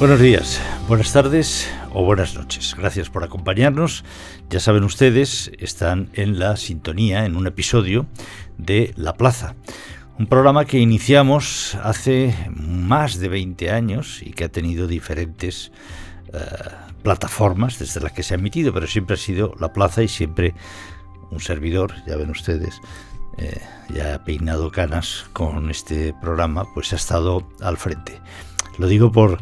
Buenos días, buenas tardes o buenas noches. Gracias por acompañarnos. Ya saben ustedes, están en la sintonía, en un episodio de La Plaza. Un programa que iniciamos hace más de 20 años y que ha tenido diferentes plataformas desde las que se ha emitido, pero siempre ha sido La Plaza y siempre un servidor, ya ven ustedes, ya ha peinado canas con este programa, pues ha estado al frente. Lo digo por...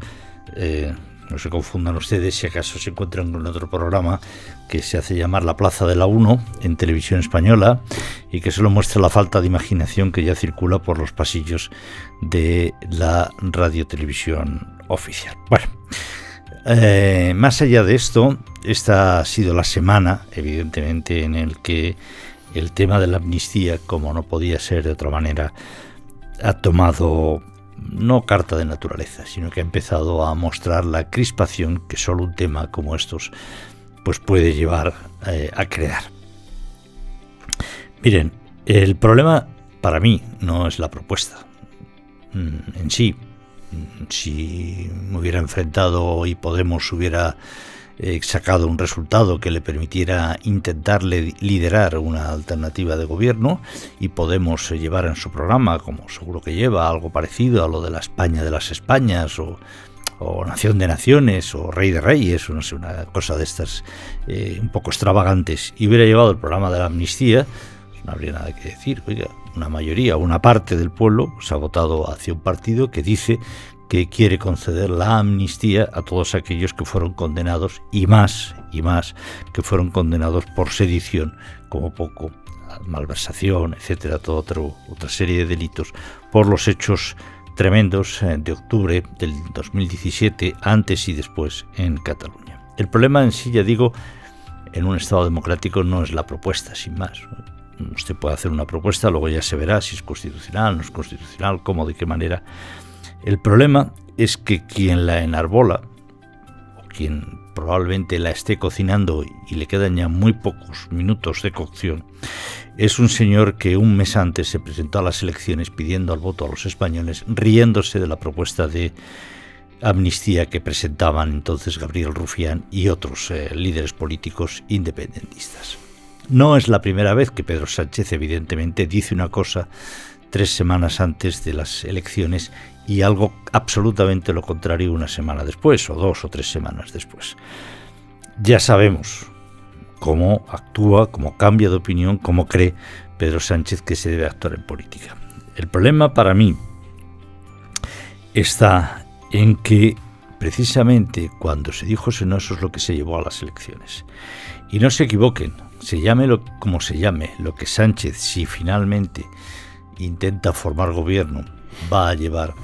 no se confundan ustedes si acaso se encuentran con otro programa que se hace llamar La Plaza de la 1 en televisión española y que solo muestra la falta de imaginación que ya circula por los pasillos de la radiotelevisión oficial. Bueno, más allá de esto, esta ha sido la semana, evidentemente, en el que el tema de la amnistía, como no podía ser de otra manera, ha tomado no carta de naturaleza, sino que ha empezado a mostrar la crispación que solo un tema como estos pues puede llevar a crear. Miren, el problema para mí no es la propuesta en sí. Si me hubiera enfrentado y Podemos hubiera sacado un resultado que le permitiera intentar liderar una alternativa de gobierno y Podemos llevar en su programa, como seguro que lleva, algo parecido a lo de la España de las Españas o Nación de Naciones o Rey de Reyes, o no sé, una cosa de estas un poco extravagantes, y hubiera llevado el programa de la amnistía, no habría nada que decir. Oiga, una mayoría, una parte del pueblo se ha votado hacia un partido que dice que quiere conceder la amnistía a todos aquellos que fueron condenados, y más que fueron condenados por sedición, como poco, malversación, etcétera, otra serie de delitos, por los hechos tremendos de octubre del 2017, antes y después en Cataluña. El problema en sí, ya digo, en un Estado democrático no es la propuesta, sin más. Usted puede hacer una propuesta, luego ya se verá si es constitucional, no es constitucional, cómo, de qué manera. El problema es que quien la enarbola, o quien probablemente la esté cocinando y le quedan ya muy pocos minutos de cocción, es un señor que un mes antes se presentó a las elecciones pidiendo el voto a los españoles, riéndose de la propuesta de amnistía que presentaban entonces Gabriel Rufián y otros líderes políticos independentistas. No es la primera vez que Pedro Sánchez, evidentemente, dice una cosa 3 semanas antes de las elecciones y algo absolutamente lo contrario una semana después, o 2 o 3 semanas después. Ya sabemos cómo actúa, cómo cambia de opinión, cómo cree Pedro Sánchez que se debe actuar en política. El problema para mí está en que precisamente cuando se dijo eso es lo que se llevó a las elecciones. Y no se equivoquen, se llame como se llame, lo que Sánchez, si finalmente intenta formar gobierno, va a llevar,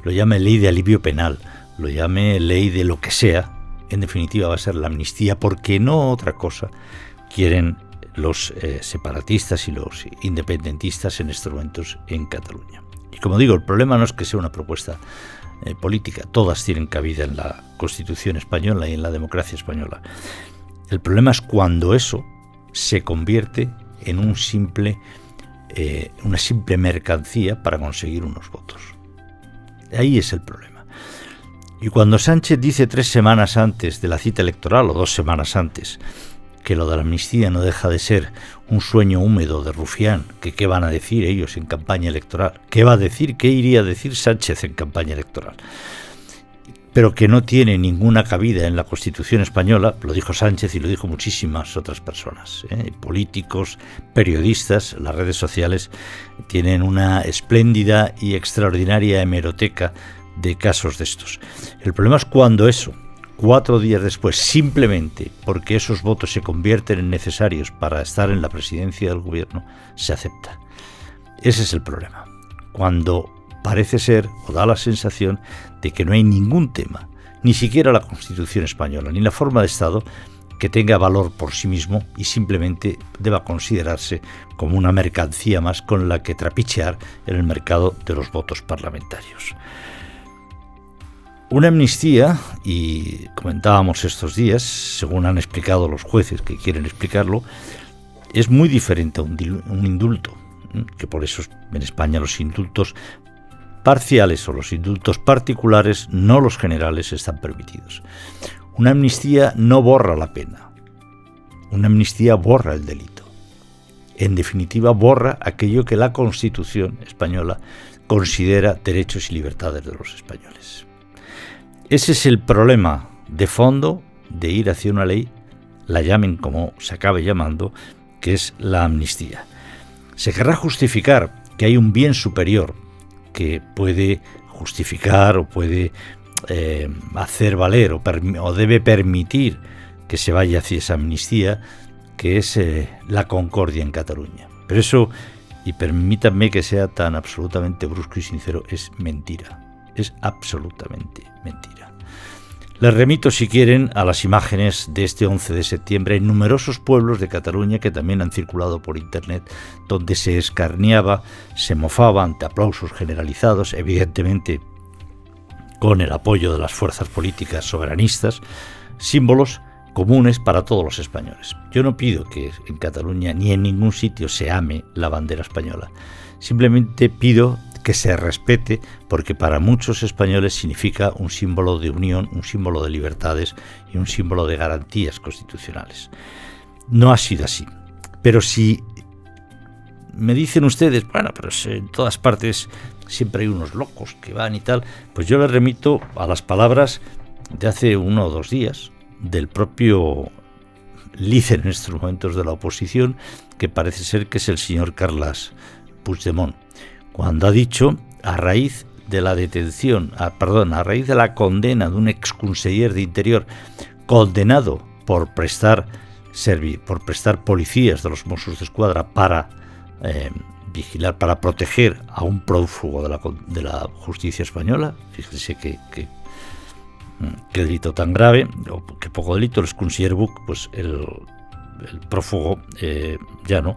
lo llame ley de alivio penal, lo llame ley de lo que sea, en definitiva va a ser la amnistía, porque no otra cosa quieren los separatistas y los independentistas en estos momentos en Cataluña. Y como digo, el problema no es que sea una propuesta política, todas tienen cabida en la Constitución española y en la democracia española. El problema es cuando eso se convierte en una simple mercancía para conseguir unos votos. Ahí es el problema. Y cuando Sánchez dice 3 semanas antes de la cita electoral, o 2 semanas antes, que lo de la amnistía no deja de ser un sueño húmedo de Rufián, que qué van a decir ellos en campaña electoral, qué va a decir, qué iría a decir Sánchez en campaña electoral, pero que no tiene ninguna cabida en la Constitución española, lo dijo Sánchez y lo dijo muchísimas otras personas, políticos, periodistas. Las redes sociales tienen una espléndida y extraordinaria hemeroteca de casos de estos. El problema es cuando eso, 4 días después, simplemente porque esos votos se convierten en necesarios para estar en la presidencia del gobierno, se acepta. Ese es el problema. Cuando parece ser, o da la sensación, de que no hay ningún tema, ni siquiera la Constitución española, ni la forma de Estado, que tenga valor por sí mismo y simplemente deba considerarse como una mercancía más con la que trapichear en el mercado de los votos parlamentarios. Una amnistía, y comentábamos estos días, según han explicado los jueces que quieren explicarlo, es muy diferente a un indulto, que por eso en España los indultos parciales o los indultos particulares, no los generales, están permitidos. Una amnistía no borra la pena. Una amnistía borra el delito. En definitiva, borra aquello que la Constitución española considera derechos y libertades de los españoles. Ese es el problema de fondo de ir hacia una ley, la llamen como se acabe llamando, que es la amnistía. Se querrá justificar que hay un bien superior que puede justificar o puede hacer valer o debe permitir que se vaya hacia esa amnistía, que es la concordia en Cataluña. Pero eso, y permítanme que sea tan absolutamente brusco y sincero, es mentira. Es absolutamente mentira. Les remito, si quieren, a las imágenes de este 11 de septiembre en numerosos pueblos de Cataluña que también han circulado por internet, donde se escarniaba, se mofaba ante aplausos generalizados, evidentemente con el apoyo de las fuerzas políticas soberanistas, símbolos comunes para todos los españoles. Yo no pido que en Cataluña ni en ningún sitio se ame la bandera española. Simplemente pido que se respete, porque para muchos españoles significa un símbolo de unión, un símbolo de libertades y un símbolo de garantías constitucionales. No ha sido así. Pero si me dicen ustedes, bueno, pero en todas partes siempre hay unos locos que van y tal, pues yo les remito a las palabras de hace 1 o 2 días del propio líder en estos momentos de la oposición, que parece ser que es el señor Carles Puigdemont, cuando ha dicho, a raíz de la detención, a raíz de la condena de un exconseller de Interior condenado por prestar policías de los Mossos d'Esquadra para vigilar, para proteger a un prófugo de la justicia española. Fíjense qué delito tan grave, o qué poco delito. El exconseller Buch, pues el prófugo ya no.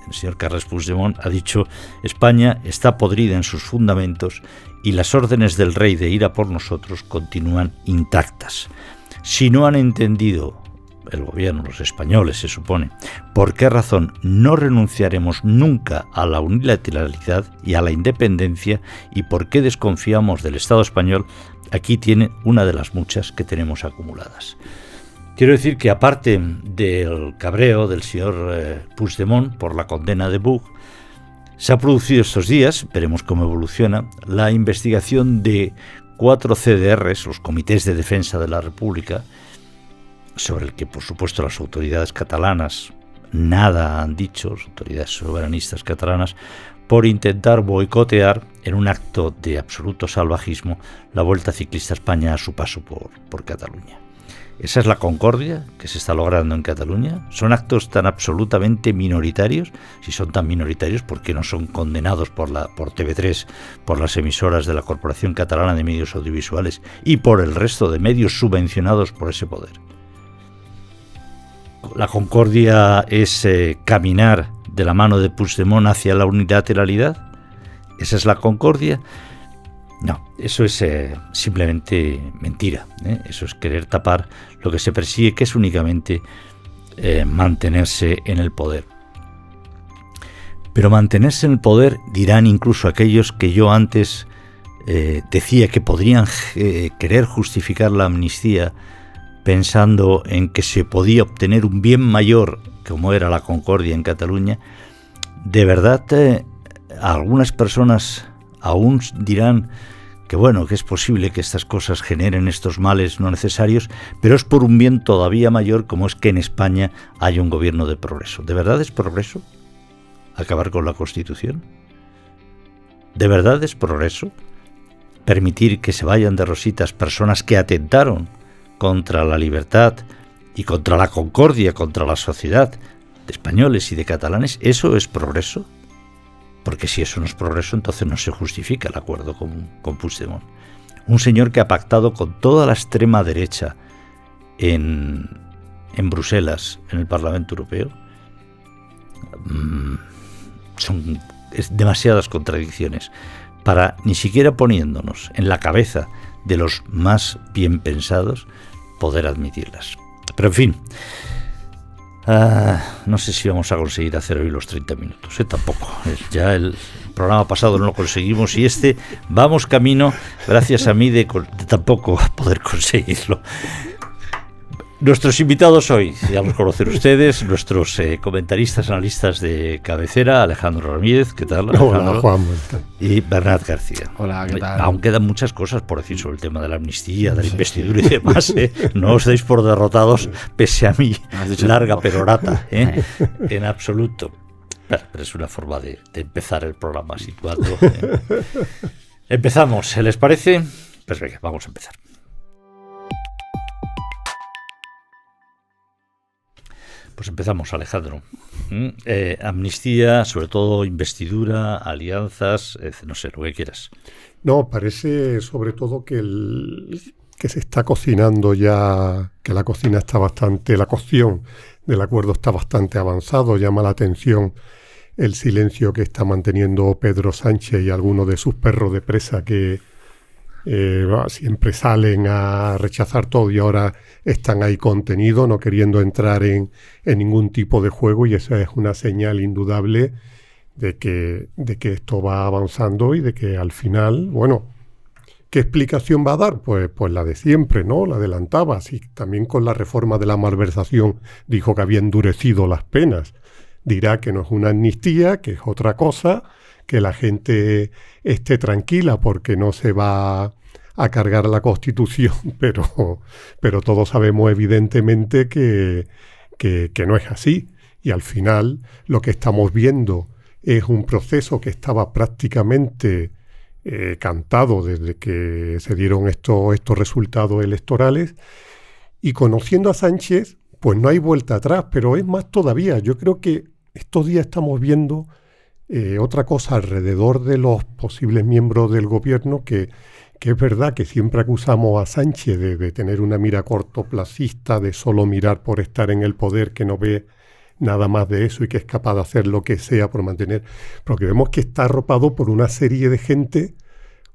El señor Carles Puigdemont ha dicho: España está podrida en sus fundamentos y las órdenes del rey de ir a por nosotros continúan intactas. Si no han entendido el gobierno, los españoles se supone, por qué razón no renunciaremos nunca a la unilateralidad y a la independencia y por qué desconfiamos del Estado español, aquí tiene una de las muchas que tenemos acumuladas. Quiero decir que, aparte del cabreo del señor Puigdemont por la condena de Buch, se ha producido estos días, veremos cómo evoluciona, la investigación de 4 CDRs, los Comités de Defensa de la República, sobre el que, por supuesto, las autoridades catalanas nada han dicho, las autoridades soberanistas catalanas, por intentar boicotear, en un acto de absoluto salvajismo, la Vuelta Ciclista a España a su paso por Cataluña. ¿Esa es la concordia que se está logrando en Cataluña? ¿Son actos tan absolutamente minoritarios? Si son tan minoritarios, ¿por qué no son condenados por TV3, por las emisoras de la Corporación Catalana de Medios Audiovisuales y por el resto de medios subvencionados por ese poder? ¿La concordia es caminar de la mano de Puigdemont hacia la unilateralidad? ¿Esa es la concordia? No, eso es simplemente mentira, Eso es querer tapar lo que se persigue, que es únicamente mantenerse en el poder. Pero mantenerse en el poder, dirán incluso aquellos que yo antes decía que podrían querer justificar la amnistía pensando en que se podía obtener un bien mayor, como era la concordia en Cataluña. De verdad, algunas personas aún dirán que bueno, que es posible que estas cosas generen estos males no necesarios, pero es por un bien todavía mayor, como es que en España haya un gobierno de progreso. ¿De verdad es progreso acabar con la Constitución? ¿De verdad es progreso permitir que se vayan de rositas personas que atentaron contra la libertad y contra la concordia, contra la sociedad de españoles y de catalanes? ¿Eso es progreso? Porque si eso no es progreso, entonces no se justifica el acuerdo con Puigdemont. Un señor que ha pactado con toda la extrema derecha en Bruselas, en el Parlamento Europeo. Son demasiadas contradicciones para, ni siquiera poniéndonos en la cabeza de los más bien pensados, poder admitirlas. Pero en fin, No sé si vamos a conseguir hacer hoy los 30 minutos, tampoco. Ya el programa pasado no lo conseguimos y vamos camino, gracias a mí, de tampoco poder conseguirlo. Nuestros invitados hoy, ya los conocen ustedes, nuestros comentaristas, analistas de cabecera, Alejandro Ramírez, ¿qué tal, Alejandro? Hola, Juan. Y Bernat García. Hola, ¿qué tal? Aún quedan muchas cosas por decir sobre el tema de la amnistía, de la investidura y demás. No os deis por derrotados, pese a mi larga perorata, en absoluto. Pero es una forma de empezar el programa situando. Empezamos, ¿les parece? Pues venga, vamos a empezar. Pues empezamos, Alejandro. Amnistía, sobre todo investidura, alianzas, no sé, lo que quieras. No, parece sobre todo que se está cocinando ya, que la cocción del acuerdo está bastante avanzado. Llama la atención el silencio que está manteniendo Pedro Sánchez y algunos de sus perros de presa que siempre salen a rechazar todo y ahora están ahí contenidos, no queriendo entrar en ningún tipo de juego, y esa es una señal indudable de que esto va avanzando y de que al final, bueno, ¿qué explicación va a dar? Pues la de siempre, ¿no? La adelantaba, así también con la reforma de la malversación dijo que había endurecido las penas. Dirá que no es una amnistía, que es otra cosa, que la gente esté tranquila porque no se va a cargar la Constitución, pero todos sabemos evidentemente que no es así. Y al final lo que estamos viendo es un proceso que estaba prácticamente cantado desde que se dieron estos resultados electorales, y conociendo a Sánchez, pues no hay vuelta atrás, pero es más todavía. Yo creo que estos días estamos viendo otra cosa alrededor de los posibles miembros del gobierno, que es verdad que siempre acusamos a Sánchez de tener una mira cortoplacista, de solo mirar por estar en el poder, que no ve nada más de eso y que es capaz de hacer lo que sea por mantener, pero que vemos que está arropado por una serie de gente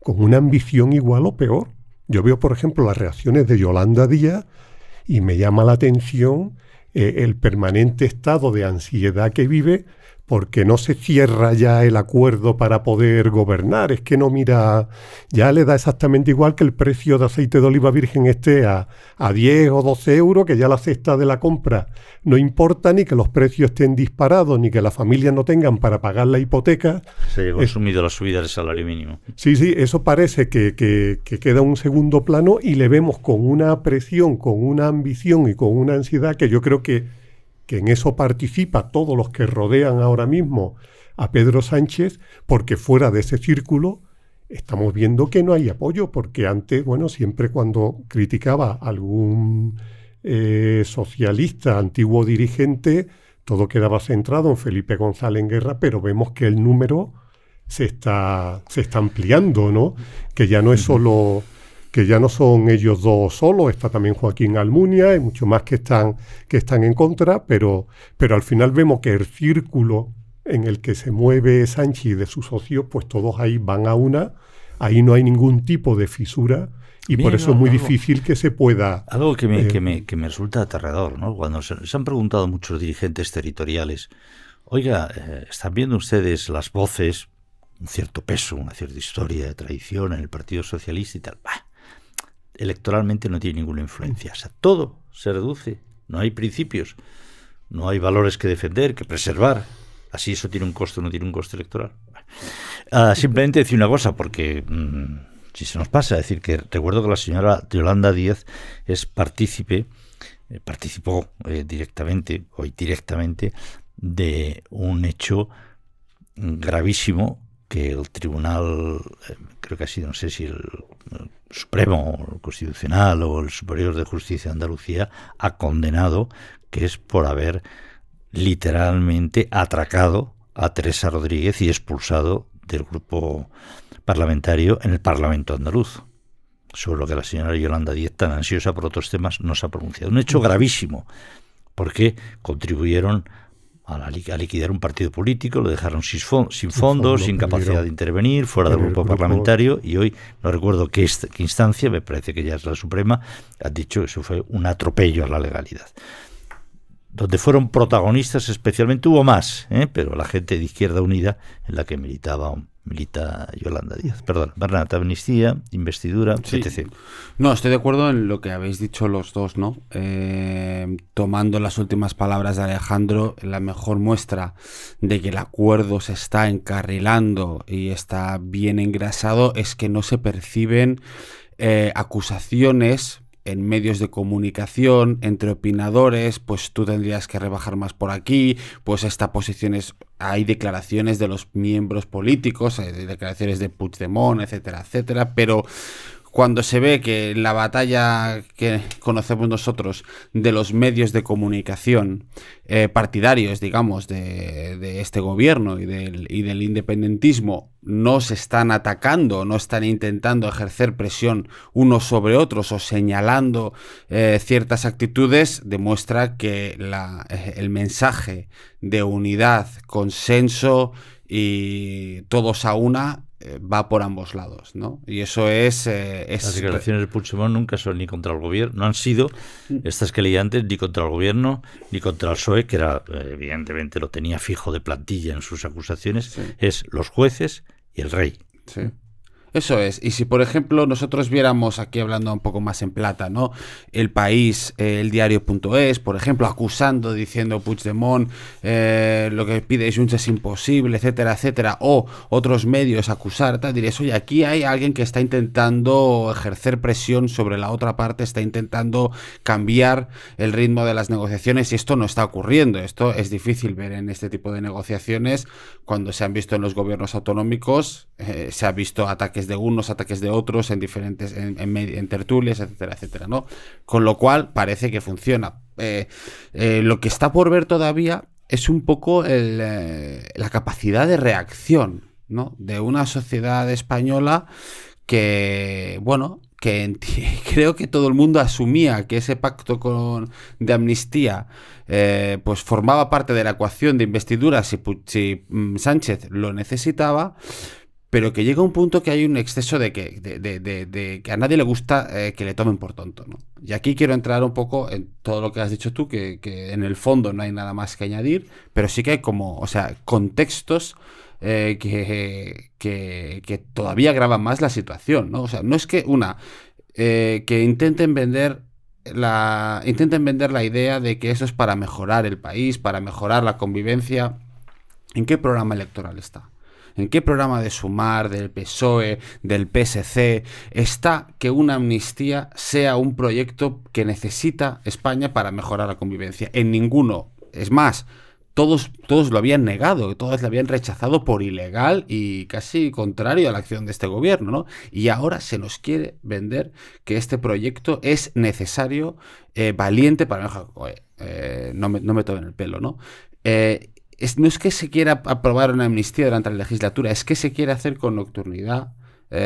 con una ambición igual o peor. Yo veo, por ejemplo, las reacciones de Yolanda Díaz y me llama la atención el permanente estado de ansiedad que vive, porque no se cierra ya el acuerdo para poder gobernar. Es que no mira, ya le da exactamente igual que el precio de aceite de oliva virgen esté a 10 o 12 euros, que ya la cesta de la compra no importa, ni que los precios estén disparados, ni que las familias no tengan para pagar la hipoteca. Se ha consumido la subida del salario mínimo. Sí, eso parece que queda un segundo plano, y le vemos con una presión, con una ambición y con una ansiedad que yo creo que en eso participa todos los que rodean ahora mismo a Pedro Sánchez, porque fuera de ese círculo estamos viendo que no hay apoyo, porque antes, bueno, siempre cuando criticaba a algún socialista, antiguo dirigente, todo quedaba centrado en Felipe González Guerra, pero vemos que el número se está ampliando, ¿no? Que ya no es solo... que ya no son ellos dos solos, está también Joaquín Almunia y muchos más que están en contra, pero al final vemos que el círculo en el que se mueve Sánchez y de sus socios, pues todos ahí van a una, ahí no hay ningún tipo de fisura, y por eso es muy difícil que se pueda... Algo que me resulta aterrador, ¿no? Cuando se han preguntado muchos dirigentes territoriales, oiga, ¿están viendo ustedes las voces, un cierto peso, una cierta historia de tradición en el Partido Socialista y tal? Electoralmente no tiene ninguna influencia. O sea, todo se reduce. No hay principios, no hay valores que defender, que preservar. Así eso tiene un costo, no tiene un coste electoral. Simplemente decir una cosa, porque si se nos pasa, decir que recuerdo que la señora Yolanda Díaz participó directamente o indirectamente de un hecho gravísimo que el tribunal, creo que ha sido, no sé si el Supremo, el Constitucional o el Superior de Justicia de Andalucía, ha condenado, que es por haber literalmente atracado a Teresa Rodríguez y expulsado del grupo parlamentario en el Parlamento andaluz, sobre lo que la señora Yolanda Díaz, tan ansiosa por otros temas, no se ha pronunciado. Un hecho gravísimo, porque contribuyeron a liquidar un partido político, lo dejaron sin fondos, sin capacidad de intervenir, fuera del grupo parlamentario, y hoy, no recuerdo qué instancia, me parece que ya es la Suprema, ha dicho que eso fue un atropello a la legalidad. donde fueron protagonistas especialmente, hubo más, pero la gente de Izquierda Unida, en la que milita Yolanda Díaz. Perdón, Bernat, amnistía, investidura, sí. etc. No, estoy de acuerdo en lo que habéis dicho los dos, ¿no? Tomando las últimas palabras de Alejandro, la mejor muestra de que el acuerdo se está encarrilando y está bien engrasado es que no se perciben acusaciones en medios de comunicación, entre opinadores, pues tú tendrías que rebajar más por aquí, pues esta posición es... Hay declaraciones de los miembros políticos, hay declaraciones de Puigdemont, etcétera, etcétera, pero cuando se ve que la batalla que conocemos nosotros de los medios de comunicación partidarios, digamos, de este gobierno y del independentismo no se están atacando, no están intentando ejercer presión unos sobre otros o señalando ciertas actitudes, demuestra que el mensaje de unidad, consenso y todos a una va por ambos lados, ¿no? Y eso es... Las declaraciones de Puigdemont nunca son ni contra el gobierno, no han sido estas que leí antes, ni contra el gobierno, ni contra el PSOE, que era, evidentemente lo tenía fijo de plantilla en sus acusaciones, sí. Es los jueces y el rey. Sí. Eso es. Y si, por ejemplo, nosotros viéramos, aquí hablando un poco más en plata, ¿no? El País, el diario.es, por ejemplo, acusando, diciendo Puigdemont, lo que pide Junts es imposible, etcétera, etcétera, o otros medios acusar, tal, diréis, oye, aquí hay alguien que está intentando ejercer presión sobre la otra parte, está intentando cambiar el ritmo de las negociaciones y esto no está ocurriendo. Esto es difícil ver en este tipo de negociaciones cuando se han visto en los gobiernos autonómicos, se ha visto ataques de unos, ataques de otros en diferentes en tertulias, etcétera, etcétera, ¿no? Con lo cual parece que funciona. Lo que está por ver todavía es un poco la capacidad de reacción, ¿no? De una sociedad española que, bueno, creo que todo el mundo asumía que ese pacto de amnistía pues formaba parte de la ecuación de investidura si Sánchez lo necesitaba, pero que llega un punto que hay un exceso de que a nadie le gusta que le tomen por tonto, ¿no? Y aquí quiero entrar un poco en todo lo que has dicho tú, que en el fondo no hay nada más que añadir, pero sí que hay contextos que todavía agravan más la situación, ¿no? O sea, no es que que intenten vender la idea de que eso es para mejorar el país, para mejorar la convivencia. ¿En qué programa electoral está? ¿En qué programa de Sumar, del PSOE, del PSC está que una amnistía sea un proyecto que necesita España para mejorar la convivencia? En ninguno. Es más, todos lo habían negado, todos lo habían rechazado por ilegal y casi contrario a la acción de este gobierno, ¿no? Y ahora se nos quiere vender que este proyecto es necesario, valiente para mejorar. No me tomen el pelo, ¿no? No es que se quiera aprobar una amnistía durante la legislatura, es que se quiere hacer con nocturnidad,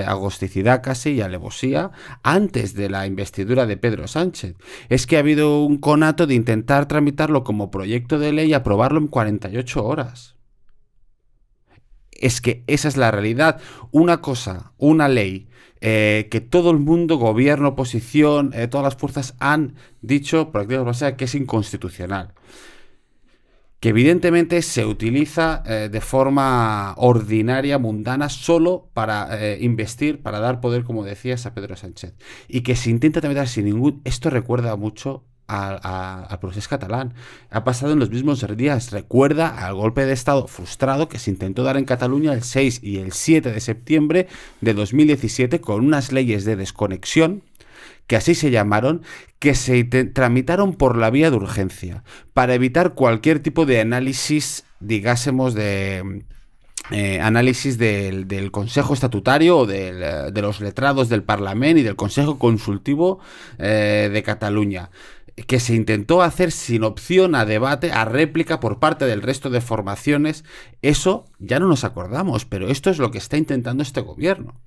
agosticidad casi y alevosía antes de la investidura de Pedro Sánchez. Es que ha habido un conato de intentar tramitarlo como proyecto de ley y aprobarlo en 48 horas. Es que esa es la realidad. Una ley que todo el mundo, gobierno, oposición, todas las fuerzas han dicho prácticamente que es inconstitucional, que evidentemente se utiliza de forma ordinaria, mundana, solo para investir, para dar poder, como decías, a Pedro Sánchez. Y que se intenta tramitar sin ningún... Esto recuerda mucho al procés catalán. Ha pasado en los mismos días. Recuerda al golpe de Estado frustrado que se intentó dar en Cataluña el 6 y el 7 de septiembre de 2017 con unas leyes de desconexión, que así se llamaron, que se tramitaron por la vía de urgencia, para evitar cualquier tipo de análisis, digásemos, análisis del Consejo Estatutario o de los letrados del Parlamento y del Consejo Consultivo de Cataluña, que se intentó hacer sin opción a debate, a réplica por parte del resto de formaciones. Eso ya no nos acordamos, pero esto es lo que está intentando este gobierno,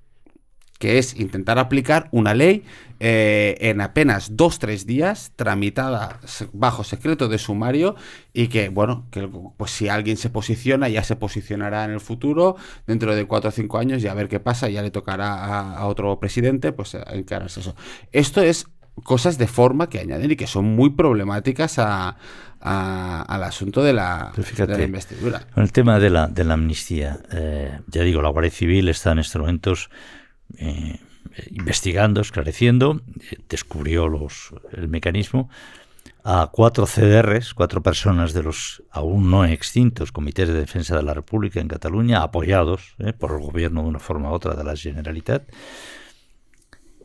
que es intentar aplicar una ley en apenas 2-3 días, tramitada bajo secreto de sumario, y que, bueno, que pues si alguien se posiciona, ya se posicionará en el futuro, dentro de 4 o 5 años, y a ver qué pasa, ya le tocará a otro presidente, pues encararse eso. Esto es cosas de forma que añaden y que son muy problemáticas a al asunto de la investidura. Con el tema de la amnistía, ya digo, la Guardia Civil está en estos momentos investigando, esclareciendo, descubrió el mecanismo a 4 CDRs, 4 personas de los aún no extintos Comités de Defensa de la República en Cataluña, apoyados por el gobierno de una forma u otra de la Generalitat,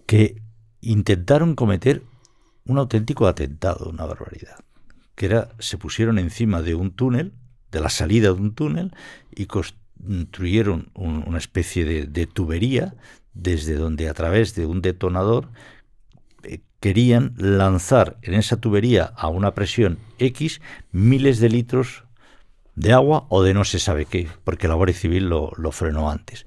que intentaron cometer un auténtico atentado, una barbaridad, que era, se pusieron encima de un túnel, de la salida de un túnel, y construyeron una especie de tubería desde donde, a través de un detonador, querían lanzar en esa tubería a una presión X miles de litros de agua o de no se sabe qué, porque la Guardia Civil lo frenó antes.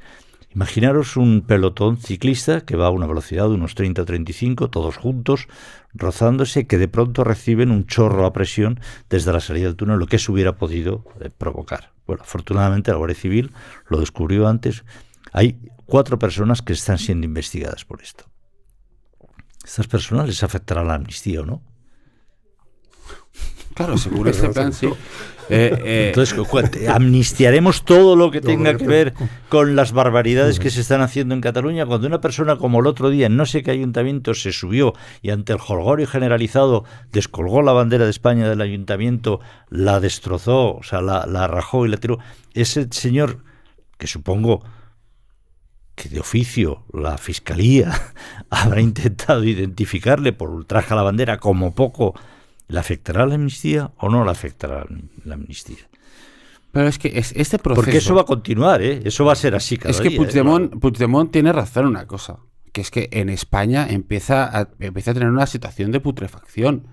Imaginaros un pelotón ciclista que va a una velocidad de unos 30 o 35, todos juntos, rozándose, que de pronto reciben un chorro a presión desde la salida del túnel, lo que eso hubiera podido provocar. Bueno, afortunadamente la Guardia Civil lo descubrió antes. Hay 4 personas que están siendo investigadas por esto. ¿Estas personas les afectará la amnistía o no? Claro, según este plan, sí. Entonces, amnistiaremos todo lo que tenga que ver con las barbaridades que se están haciendo en Cataluña, cuando una persona como el otro día en no sé qué ayuntamiento se subió y ante el jolgorio generalizado descolgó la bandera de España del ayuntamiento, la destrozó, o sea, la rajó y la tiró. Ese señor, que supongo que de oficio la Fiscalía habrá intentado identificarle por ultraje a la bandera, como poco, ¿le afectará la amnistía o no le afectará la amnistía? Pero es que este proceso... Porque eso va a continuar, eso va a ser así cada día. Es que Puigdemont tiene razón en una cosa, que es que en España empieza a tener una situación de putrefacción.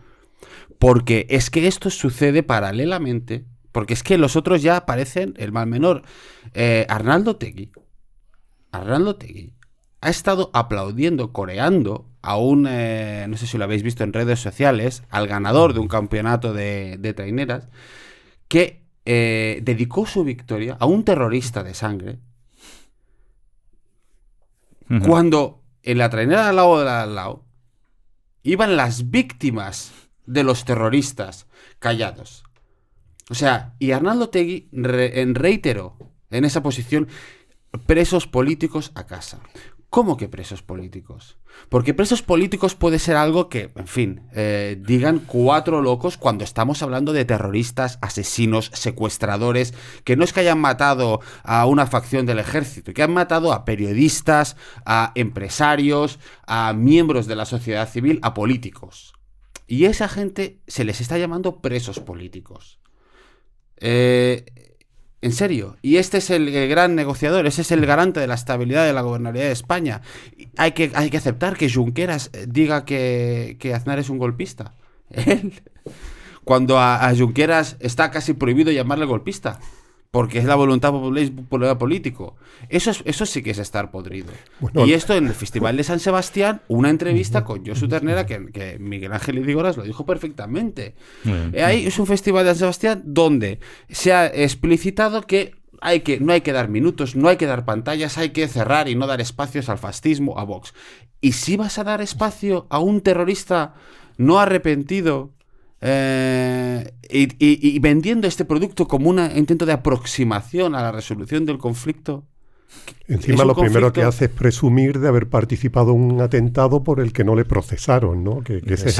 Porque es que esto sucede paralelamente, porque es que los otros ya aparecen, el mal menor. Arnaldo Otegi ha estado aplaudiendo, coreando a no sé si lo habéis visto en redes sociales, al ganador de un campeonato de traineras, que dedicó su victoria a un terrorista de sangre, cuando en la trainera de al lado iban las víctimas de los terroristas callados. O sea, y Arnaldo Otegi reiteró en esa posición: presos políticos a casa. ¿Cómo que presos políticos? Porque presos políticos puede ser algo que, en fin, digan 4 locos cuando estamos hablando de terroristas, asesinos, secuestradores, que no es que hayan matado a una facción del ejército, que han matado a periodistas, a empresarios, a miembros de la sociedad civil, a políticos. Y a esa gente se les está llamando presos políticos. En serio, y este es el gran negociador, ese es el garante de la estabilidad de la gobernabilidad de España. Hay que aceptar que Junqueras diga que Aznar es un golpista. Cuando a Junqueras está casi prohibido llamarle golpista, porque es la voluntad popular político. Eso sí que es estar podrido. Bueno, y esto en el Festival de San Sebastián, una entrevista con Josu Ternera, que Miguel Ángel Idígoras lo dijo perfectamente. Ahí es un Festival de San Sebastián donde se ha explicitado que no hay que dar minutos, no hay que dar pantallas, hay que cerrar y no dar espacios al fascismo, a Vox. Y si vas a dar espacio a un terrorista no arrepentido, y vendiendo este producto como un intento de aproximación a la resolución del conflicto. Encima lo primero que hace es presumir de haber participado en un atentado por el que no le procesaron, ¿no? Ese es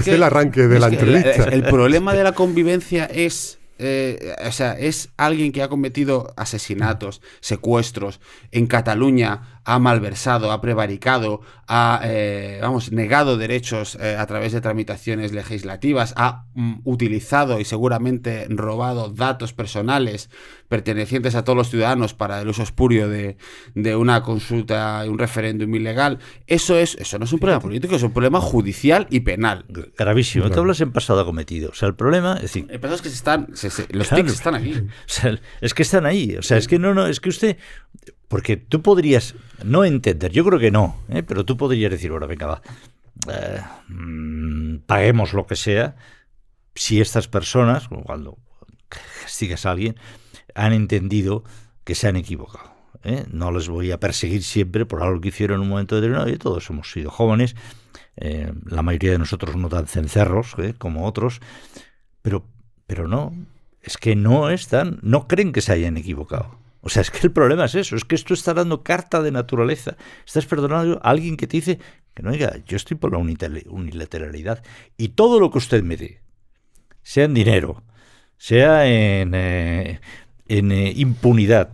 el arranque de la entrevista. El problema de la convivencia es... es alguien que ha cometido asesinatos, secuestros en Cataluña, ha malversado, ha prevaricado, ha negado derechos a través de tramitaciones legislativas, ha utilizado y seguramente robado datos personales pertenecientes a todos los ciudadanos para el uso espurio de una consulta, un referéndum ilegal. Eso no es un problema político, es un problema judicial y penal. Gravísimo. Tú hablas en pasado cometido. O sea, el problema, es decir, el problema es que los tics están aquí. O sea, es que están ahí. O sea, es que no, es que usted... Porque tú podrías no entender, yo creo que no, pero tú podrías decir, ahora venga, va, paguemos lo que sea, si estas personas, cuando castigas a alguien, han entendido que se han equivocado. No les voy a perseguir siempre por algo que hicieron en un momento determinado, y todos hemos sido jóvenes, la mayoría de nosotros no tan cencerros como otros, pero no, es que no creen que se hayan equivocado. O sea, es que el problema es eso, es que esto está dando carta de naturaleza. Estás perdonando a alguien que te dice que no, oiga, yo estoy por la unilateralidad, y todo lo que usted me dé, sea en dinero, sea en impunidad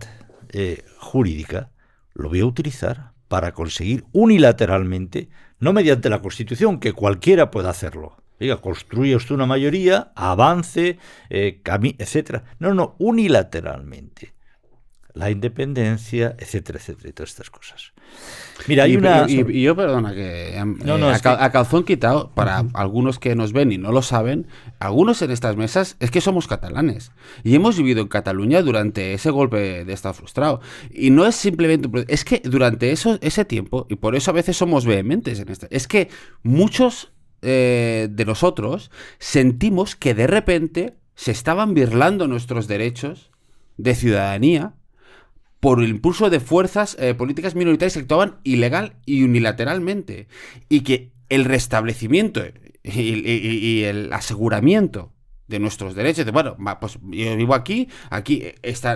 jurídica, lo voy a utilizar para conseguir unilateralmente, no mediante la Constitución, que cualquiera pueda hacerlo. Diga, construya usted una mayoría, avance, etcétera. No, unilateralmente. La independencia, etcétera, etcétera, y todas estas cosas. Mira, hay una... Y yo, perdona, a calzón quitado, para algunos que nos ven y no lo saben, algunos en estas mesas es que somos catalanes. Y hemos vivido en Cataluña durante ese golpe de Estado frustrado. Y no es simplemente... Es que durante ese tiempo, y por eso a veces somos vehementes en esto, es que muchos de nosotros sentimos que de repente se estaban birlando nuestros derechos de ciudadanía por el impulso de fuerzas políticas minoritarias que actuaban ilegal y unilateralmente, y que el restablecimiento y el aseguramiento de nuestros derechos, pues yo vivo aquí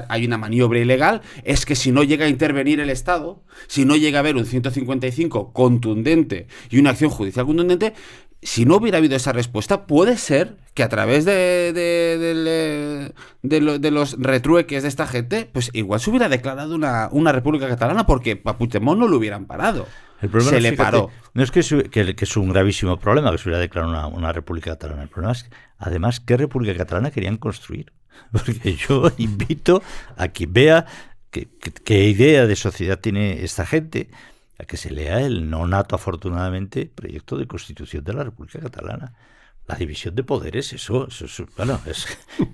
hay una maniobra ilegal, es que si no llega a intervenir el Estado, si no llega a haber un 155 contundente y una acción judicial contundente, si no hubiera habido esa respuesta, puede ser que a través de los retrueques de esta gente, pues igual se hubiera declarado una república catalana, porque a Puigdemont no lo hubieran parado. El problema se le paró. No es que es un gravísimo problema que se hubiera declarado una república catalana. El problema es, además, ¿qué república catalana querían construir? Porque yo invito a quien vea qué idea de sociedad tiene esta gente, a que se lea el no nato, afortunadamente, proyecto de constitución de la República Catalana. La división de poderes, eso es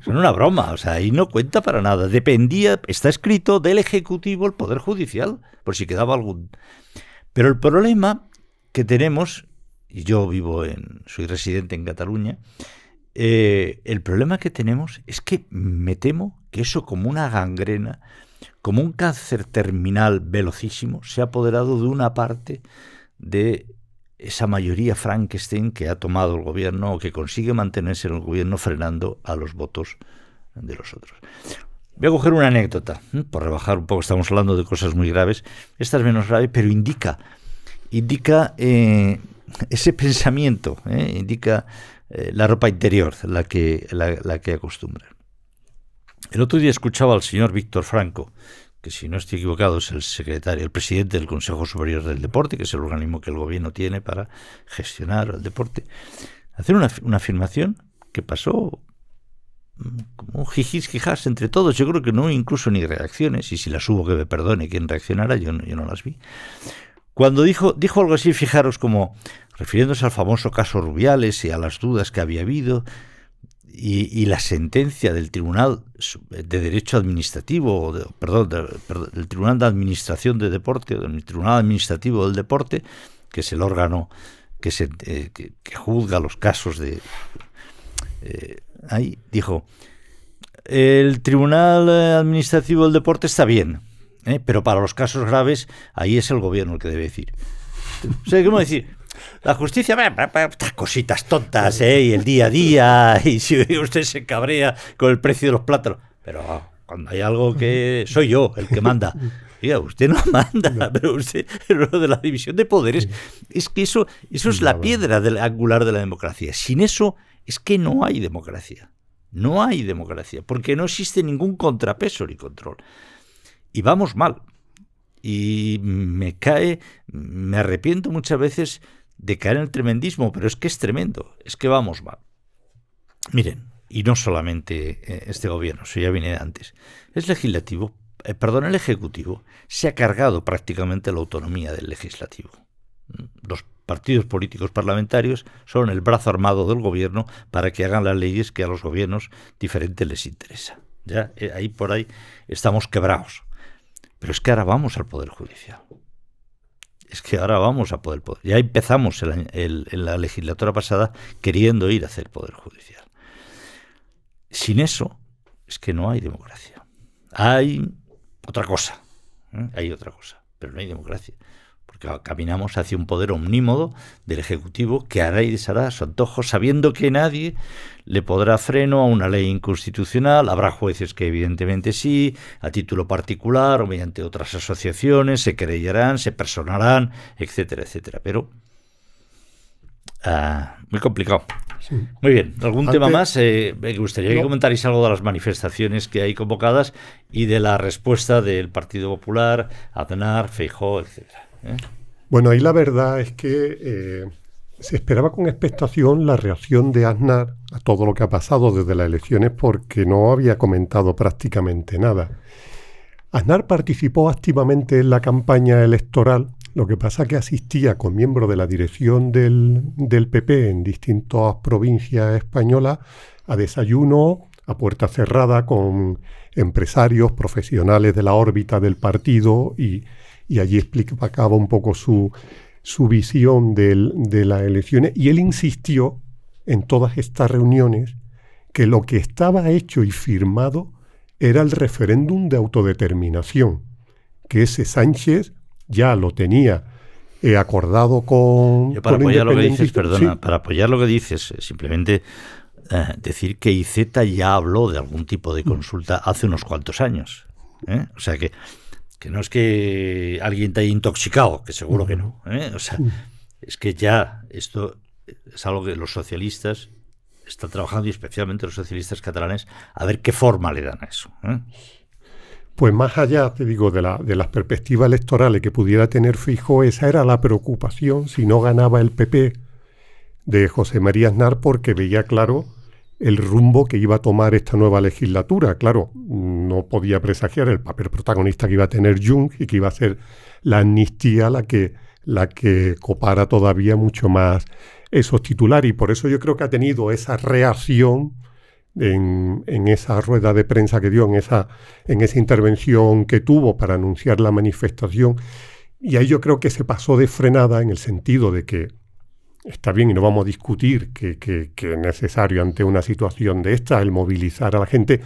una broma, o sea, ahí no cuenta para nada. Está escrito del Ejecutivo el Poder Judicial, por si quedaba algún... Pero el problema que tenemos, y yo soy residente en Cataluña, el problema que tenemos es que me temo que eso, como una gangrena, como un cáncer terminal velocísimo, se ha apoderado de una parte de esa mayoría Frankenstein que ha tomado el gobierno, o que consigue mantenerse en el gobierno frenando a los votos de los otros. Voy a coger una anécdota, por rebajar un poco. Estamos hablando de cosas muy graves. Esta es menos grave, pero indica ese pensamiento, indica la ropa interior, la que acostumbran. El otro día escuchaba al señor Víctor Franco, que si no estoy equivocado es el presidente del Consejo Superior del Deporte, que es el organismo que el gobierno tiene para gestionar el deporte, hacer una afirmación que pasó como un jijis jijas entre todos. Yo creo que no incluso ni reacciones, y si las hubo, que me perdone quien reaccionara, yo no las vi. Cuando dijo algo así, fijaros, como refiriéndose al famoso caso Rubiales y a las dudas que había habido, y la sentencia del Tribunal de Derecho Administrativo, del Tribunal de Administración de Deporte, del Tribunal Administrativo del Deporte, que es el órgano que juzga los casos de... ahí dijo, el Tribunal Administrativo del Deporte está bien, pero para los casos graves, ahí es el gobierno el que debe decir. O sea, ¿cómo decir? La justicia, estas cositas tontas, y el día a día, y si usted se cabrea con el precio de los plátanos, pero cuando hay algo que soy yo el que manda. Oiga, usted no manda, pero lo de la división de poderes, es que eso es la piedra angular de la democracia. Sin eso es que no hay democracia. No hay democracia, porque no existe ningún contrapeso ni control. Y vamos mal. Y me arrepiento muchas veces de caer en el tremendismo, pero es que es tremendo, es que vamos mal. Miren, y no solamente este gobierno, eso ya viene de antes. El Ejecutivo se ha cargado prácticamente la autonomía del legislativo. Los partidos políticos parlamentarios son el brazo armado del gobierno para que hagan las leyes que a los gobiernos diferentes les interesa. Ya por ahí estamos quebrados. Pero es que ahora vamos al Poder Judicial. Ya empezamos en la legislatura pasada queriendo ir hacia el Poder Judicial. Sin eso, es que no hay democracia. Hay otra cosa, Hay otra cosa, pero no hay democracia. Porque caminamos hacia un poder omnímodo del Ejecutivo que hará y deshará a su antojo, sabiendo que nadie le podrá freno a una ley inconstitucional. Habrá jueces que evidentemente sí, a título particular o mediante otras asociaciones, se querellarán, se personarán, etcétera, etcétera. Pero muy complicado. Sí. Muy bien, ¿algún tema más? Me gustaría que comentarais algo de las manifestaciones que hay convocadas y de la respuesta del Partido Popular, Aznar, Feijóo, etcétera. Bueno, ahí la verdad es que se esperaba con expectación la reacción de Aznar a todo lo que ha pasado desde las elecciones, porque no había comentado prácticamente nada. Aznar participó activamente en la campaña electoral, lo que pasa que asistía con miembros de la dirección del PP en distintas provincias españolas a desayuno a puerta cerrada con empresarios, profesionales de la órbita del partido y allí explicaba un poco su visión de las elecciones, y él insistió en todas estas reuniones que lo que estaba hecho y firmado era el referéndum de autodeterminación, que ese Sánchez ya lo tenía acordado con... Yo para apoyar lo que dices, perdona, sí. Para apoyar lo que dices, simplemente decir que IZ ya habló de algún tipo de consulta hace unos cuantos años. O sea que no es que alguien te haya intoxicado, que seguro que no. O sea, es que ya esto es algo que los socialistas están trabajando, y especialmente los socialistas catalanes, a ver qué forma le dan a eso. Pues más allá, te digo, de las perspectivas electorales que pudiera tener Feijóo, esa era la preocupación si no ganaba el PP de José María Aznar, porque veía claro el rumbo que iba a tomar esta nueva legislatura. Claro, no podía presagiar el papel protagonista que iba a tener Junts y que iba a ser la amnistía la que copara todavía mucho más esos titulares. Y por eso yo creo que ha tenido esa reacción en esa rueda de prensa que dio, en esa intervención que tuvo para anunciar la manifestación. Y ahí yo creo que se pasó de frenada, en el sentido de que está bien y no vamos a discutir que es necesario ante una situación de esta el movilizar a la gente,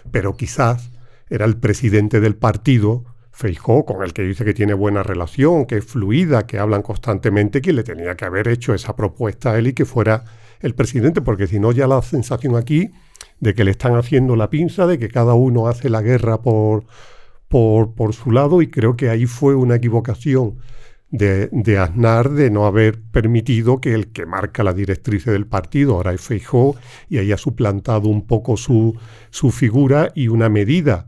pero quizás era el presidente del partido, Feijóo, con el que dice que tiene buena relación, que es fluida, que hablan constantemente, quien le tenía que haber hecho esa propuesta a él y que fuera el presidente, porque si no ya la sensación aquí de que le están haciendo la pinza, de que cada uno hace la guerra por su lado, y creo que ahí fue una equivocación de Aznar de no haber permitido que el que marca la directriz del partido ahora es Feijóo, y ahí ha suplantado un poco su figura y una medida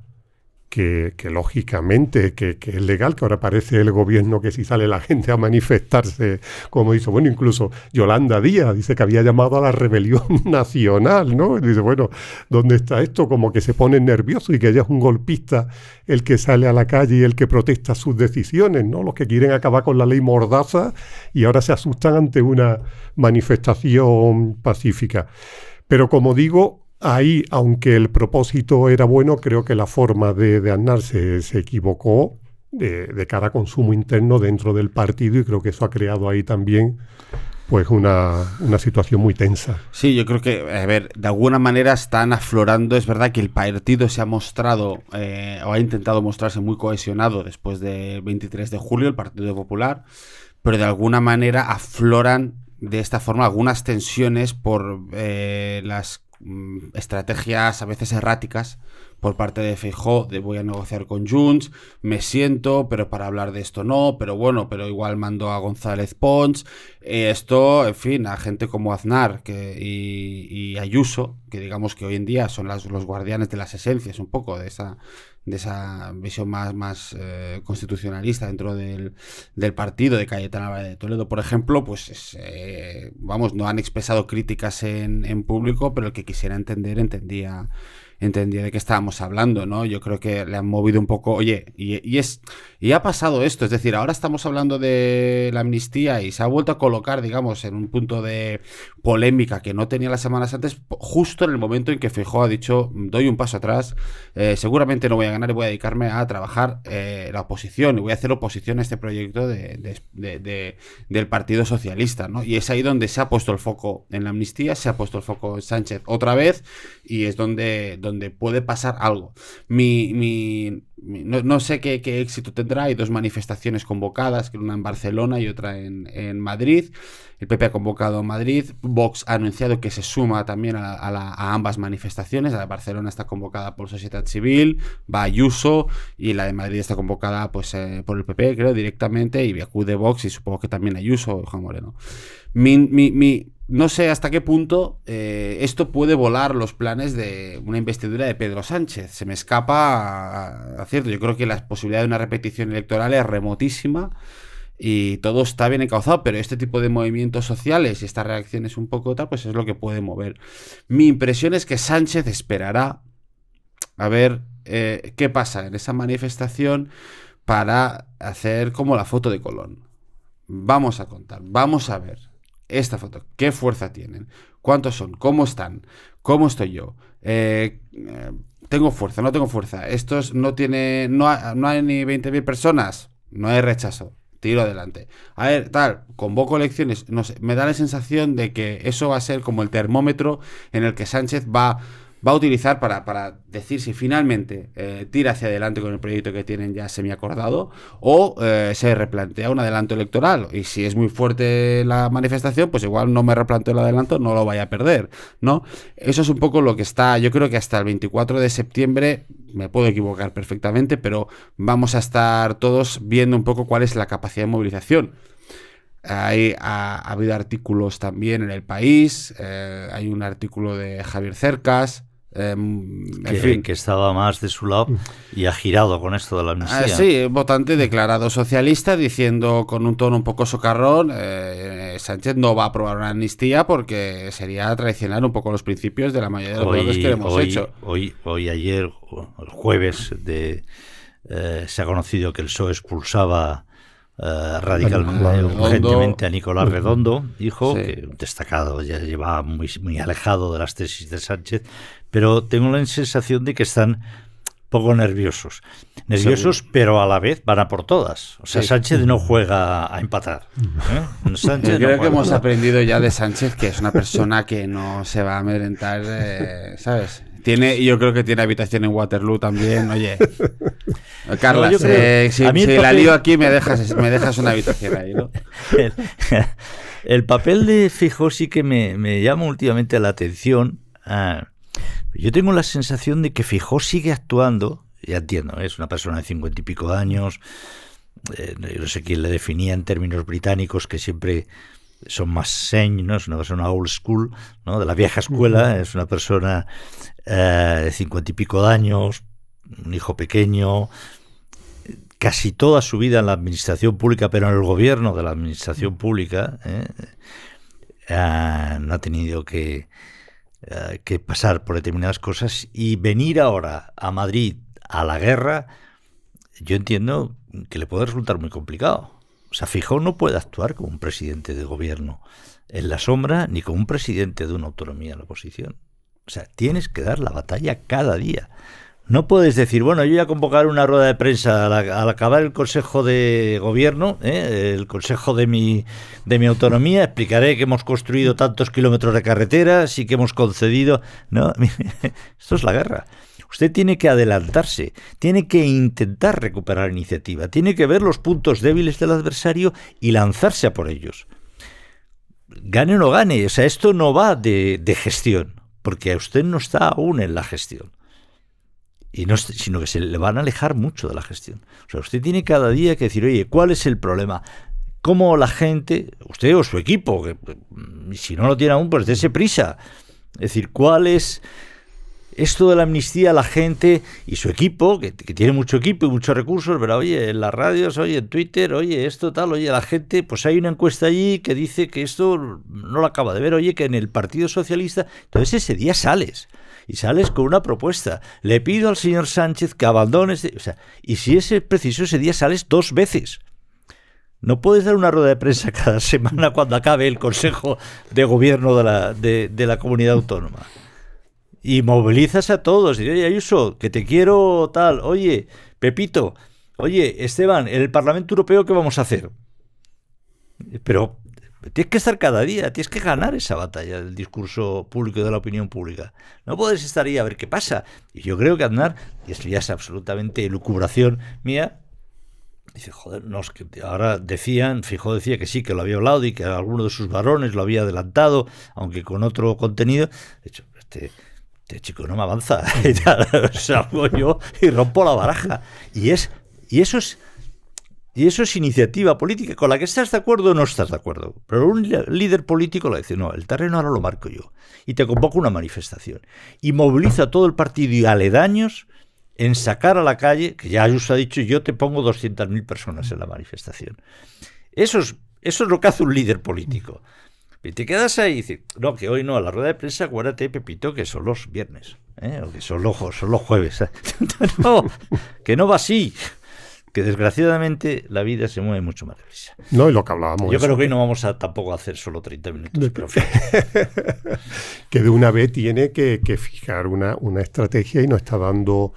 que lógicamente que es legal, que ahora parece el gobierno que si sale la gente a manifestarse, como dice, bueno, incluso Yolanda Díaz dice que había llamado a la rebelión nacional, ¿no? Y dice, bueno, ¿dónde está esto? Como que se pone nervioso y que ella es un golpista el que sale a la calle y el que protesta sus decisiones, ¿no? Los que quieren acabar con la ley Mordaza y ahora se asustan ante una manifestación pacífica. Pero como digo, ahí, aunque el propósito era bueno, creo que la forma de Aznar se equivocó de cara a consumo interno dentro del partido, y creo que eso ha creado ahí también pues una situación muy tensa. Sí, yo creo que, a ver, de alguna manera están aflorando. Es verdad que el partido se ha mostrado, o ha intentado mostrarse muy cohesionado después del 23 de julio, el Partido Popular, pero de alguna manera afloran de esta forma algunas tensiones por las estrategias a veces erráticas por parte de Feijóo, de voy a negociar con Junts, me siento, pero para hablar de esto no, pero bueno, pero igual mando a González Pons, esto, en fin, a gente como Aznar y Ayuso, que digamos que hoy en día son los guardianes de las esencias un poco de esa visión más constitucionalista dentro del partido, de Cayetana Álvarez de Toledo, por ejemplo, pues no han expresado críticas en público, pero el que quisiera entendía de qué estábamos hablando, ¿no? Yo creo que le han movido un poco, oye, y ha pasado esto, es decir, ahora estamos hablando de la amnistía y se ha vuelto a colocar, digamos, en un punto de polémica que no tenía las semanas antes, justo en el momento en que Feijóo ha dicho, doy un paso atrás, seguramente no voy a ganar y voy a dedicarme a trabajar la oposición, y voy a hacer oposición a este proyecto del Partido Socialista, ¿no? Y es ahí donde se ha puesto el foco en la amnistía, se ha puesto el foco en Sánchez otra vez, y es donde donde puede pasar algo. No sé qué éxito tendrá. Hay 2 manifestaciones convocadas, una en Barcelona y otra en Madrid. El PP ha convocado a Madrid. Vox ha anunciado que se suma también a ambas manifestaciones. La de Barcelona está convocada por Sociedad Civil, va Ayuso, y la de Madrid está convocada pues por el PP, creo, directamente, y acude Vox y supongo que también Ayuso, Juan Moreno. No sé hasta qué punto esto puede volar los planes de una investidura de Pedro Sánchez. Se me escapa a cierto. Yo creo que la posibilidad de una repetición electoral es remotísima y todo está bien encauzado, pero este tipo de movimientos sociales y estas reacciones un poco tal, pues es lo que puede mover. Mi impresión es que Sánchez esperará a ver qué pasa en esa manifestación para hacer como la foto de Colón. Vamos a contar, vamos a ver esta foto, qué fuerza tienen, cuántos son, cómo están, cómo estoy yo, tengo fuerza, no tengo fuerza, estos no hay ni 20.000 personas, no hay rechazo, tiro adelante. A ver, tal, convoco elecciones, no sé, me da la sensación de que eso va a ser como el termómetro en el que Sánchez va a utilizar para decir si finalmente tira hacia adelante con el proyecto que tienen ya semiacordado o se replantea un adelanto electoral. Y si es muy fuerte la manifestación, pues igual no me replanteo el adelanto, no lo vaya a perder, ¿no? Eso es un poco lo que está. Yo creo que hasta el 24 de septiembre, me puedo equivocar perfectamente, pero vamos a estar todos viendo un poco cuál es la capacidad de movilización. Ha habido artículos también en El País, hay un artículo de Javier Cercas, que estaba más de su lado y ha girado con esto de la amnistía. Sí, votante declarado socialista, diciendo con un tono un poco socarrón, Sánchez no va a aprobar una amnistía porque sería traicionar un poco los principios de la mayoría de los votos que hemos hecho. Ayer, el jueves, se ha conocido que el PSOE expulsaba radicalmente, urgentemente a Nicolás Redondo, hijo, sí, que destacado, ya llevaba muy alejado de las tesis de Sánchez, pero tengo la sensación de que están poco nerviosos, pero a la vez van a por todas. O sea, sí, Sánchez no juega a empatar. Sánchez creo que hemos aprendido ya de Sánchez que es una persona que no se va a amedrentar, ¿sabes? Yo creo que tiene habitación en Waterloo también. Oye, Carlas, si la lío aquí me dejas una habitación ahí, ¿no? El papel de Feijóo sí que me llama últimamente la atención. Yo tengo la sensación de que Feijóo sigue actuando, ya entiendo, es una persona de 50 y pico de años, no sé quién le definía en términos británicos, que siempre son más sane, ¿no? Es una persona old school, ¿no? De la vieja escuela, es una persona de 50 y pico de años, un hijo pequeño, casi toda su vida en la administración pública, pero en el gobierno de la administración pública, no ha tenido que pasar por determinadas cosas, y venir ahora a Madrid a la guerra, yo entiendo que le puede resultar muy complicado. O sea, Feijóo no puede actuar como un presidente de gobierno en la sombra, ni como un presidente de una autonomía en la oposición. O sea, tienes que dar la batalla cada día. No puedes decir, bueno, yo voy a convocar una rueda de prensa al acabar el Consejo de Gobierno, el Consejo de mi autonomía, explicaré que hemos construido tantos kilómetros de carreteras y que hemos concedido... No, esto es la guerra. Usted tiene que adelantarse, tiene que intentar recuperar iniciativa, tiene que ver los puntos débiles del adversario y lanzarse a por ellos. Gane o no gane, o sea, esto no va de gestión, porque usted no está aún en la gestión. Y no, sino que se le van a alejar mucho de la gestión. O sea, usted tiene cada día que decir, oye, ¿cuál es el problema? ¿Cómo la gente, usted o su equipo, que si no lo tiene aún, pues dése prisa? Es decir, ¿cuál es esto de la amnistía? La gente y su equipo, que tiene mucho equipo y muchos recursos, pero oye, en las radios, oye, en Twitter, oye, esto tal, oye, la gente, pues hay una encuesta allí que dice que esto no lo acaba de ver, oye, que en el Partido Socialista, entonces ese día sales. Y sales con una propuesta. Le pido al señor Sánchez que abandone o sea, y si es preciso, ese día sales 2 veces. No puedes dar una rueda de prensa cada semana cuando acabe el Consejo de Gobierno de la comunidad autónoma. Y movilizas a todos. Y oye, Ayuso, que te quiero tal. Oye, Pepito. Oye, Esteban, en el Parlamento Europeo, ¿qué vamos a hacer? Pero Tienes que estar cada día, tienes que ganar esa batalla del discurso público y de la opinión pública. No puedes estar ahí a ver qué pasa. Y yo creo que Aznar, y esto ya es absolutamente elucubración mía, dice, joder, no, es que ahora Feijóo decía que sí, que lo había hablado y que alguno de sus varones lo había adelantado, aunque con otro contenido. De hecho, este chico no me avanza. Salgo yo y rompo la baraja. Y eso es iniciativa política con la que estás de acuerdo o no estás de acuerdo. Pero un líder político le dice, no, el terreno ahora lo marco yo. Y te convoco una manifestación. Y moviliza a todo el partido y aledaños en sacar a la calle, que ya Ayuso ha dicho, yo te pongo 200.000 personas en la manifestación. Eso es lo que hace un líder político. Y te quedas ahí y dices, no, que hoy no, a la rueda de prensa, acuérdate, Pepito, que son los viernes, o que son los jueves. No, que no va así. Que desgraciadamente la vida se mueve mucho más deprisa. No, y lo que hablábamos. Yo creo que hoy no vamos a tampoco hacer solo 30 minutos. Profe. Que de una vez tiene que fijar una estrategia y no está dando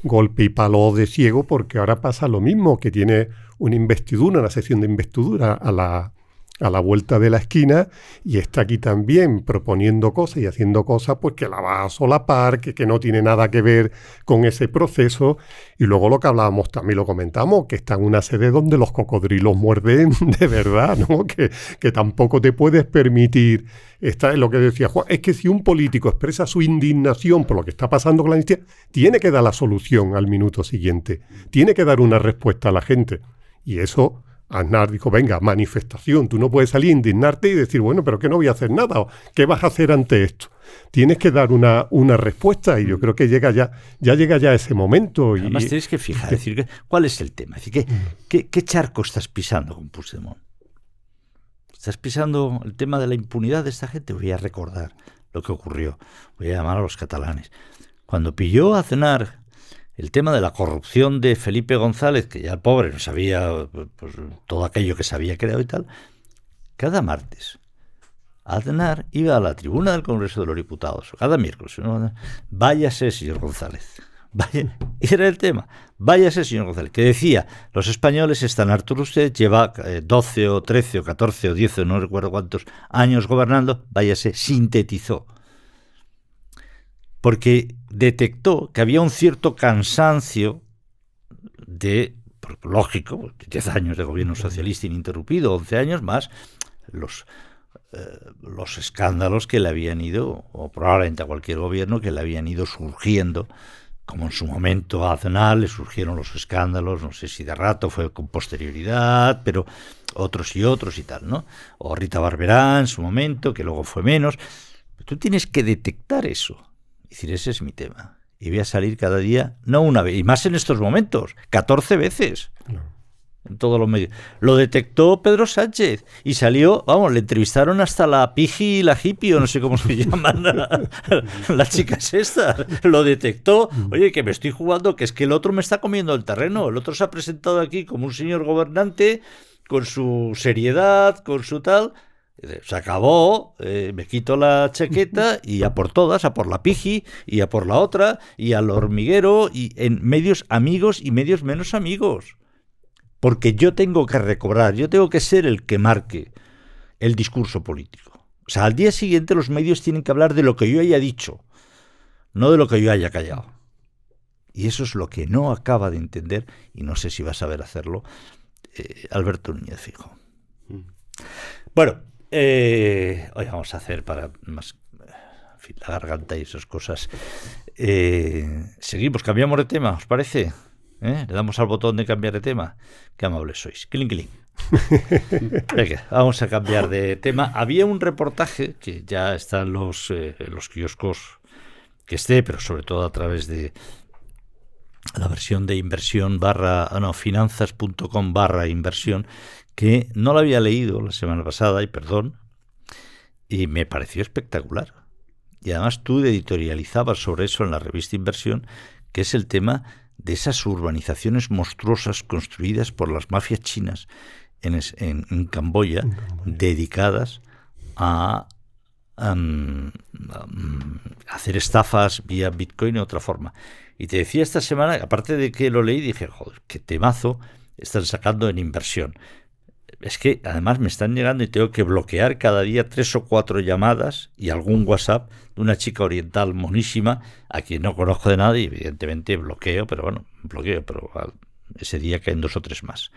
golpe y palo de ciego, porque ahora pasa lo mismo, que tiene una sesión de investidura a la vuelta de la esquina, y está aquí también proponiendo cosas y haciendo cosas pues que la va a solapar, que no tiene nada que ver con ese proceso. Y luego lo que hablábamos, también lo comentamos, que está en una sede donde los cocodrilos muerden de verdad, ¿no? Que tampoco te puedes permitir. Está en lo que decía Juan, es que si un político expresa su indignación por lo que está pasando con la amnistía, tiene que dar la solución al minuto siguiente, tiene que dar una respuesta a la gente. Y eso, Aznar dijo, venga, manifestación, tú no puedes salir a indignarte y decir, bueno, pero que no voy a hacer nada, ¿qué vas a hacer ante esto? Tienes que dar una respuesta, y yo creo que llega ya llega ese momento. Además tienes que fijar, decir, ¿cuál es el tema? Es decir, ¿qué charco estás pisando con Puigdemont? ¿Estás pisando el tema de la impunidad de esta gente? Voy a recordar lo que ocurrió, voy a llamar a los catalanes. Cuando pilló a Aznar el tema de la corrupción de Felipe González, que ya el pobre no sabía pues, todo aquello que se había creado y tal, cada martes Aznar iba a la tribuna del Congreso de los Diputados, cada miércoles, ¿no? Váyase, señor González. Y era el tema, váyase, señor González, que decía, los españoles están hartos de usted, lleva 12 o 13 o 14 o 10, no recuerdo cuántos años gobernando, váyase, sintetizó. Porque detectó que había un cierto cansancio lógico, 10 años de gobierno socialista ininterrumpido, 11 años más, los escándalos que le habían ido, o probablemente a cualquier gobierno, que le habían ido surgiendo, como en su momento a Aznar le surgieron los escándalos, no sé si de rato fue con posterioridad, pero otros y tal, ¿no? O Rita Barberá en su momento, que luego fue menos. Pero tú tienes que detectar eso. Es decir, ese es mi tema. Y voy a salir cada día, no una vez, y más en estos momentos, 14 veces. No. En todos los medios. Lo detectó Pedro Sánchez y salió, vamos, le entrevistaron hasta la Piji y la hippie, o no sé cómo se llaman las chicas estas. Lo detectó. Oye, que me estoy jugando, que es que el otro me está comiendo el terreno. El otro se ha presentado aquí como un señor gobernante, con su seriedad, con su tal. Se acabó, me quito la chaqueta y a por todas, a por la Piji y a por la otra y al hormiguero, y en medios amigos y medios menos amigos. Porque yo tengo que recobrar, yo tengo que ser el que marque el discurso político. O sea, al día siguiente los medios tienen que hablar de lo que yo haya dicho, no de lo que yo haya callado. Y eso es lo que no acaba de entender, y no sé si va a saber hacerlo, Alberto Núñez Feijóo. Bueno, hoy vamos a hacer para más, en fin, la garganta y esas cosas. Seguimos, cambiamos de tema, ¿os parece? Le damos al botón de cambiar de tema. Qué amables sois. Clink, clink. Venga, vamos a cambiar de tema. Había un reportaje que ya está en los kioscos, que esté, pero sobre todo a través de la versión de inversión finanzas.com/inversión, que no la había leído la semana pasada, y perdón, y me pareció espectacular. Y además tú editorializabas sobre eso en la revista Inversión, que es el tema de esas urbanizaciones monstruosas construidas por las mafias chinas en Camboya, dedicadas a hacer estafas vía Bitcoin de otra forma. Y te decía esta semana, aparte de que lo leí, dije, joder, qué temazo están sacando en Inversión. es que además me están llegando y tengo que bloquear cada día 3 o 4 llamadas y algún WhatsApp de una chica oriental monísima a quien no conozco de nada y evidentemente bloqueo, pero ese día caen 2 o 3 más.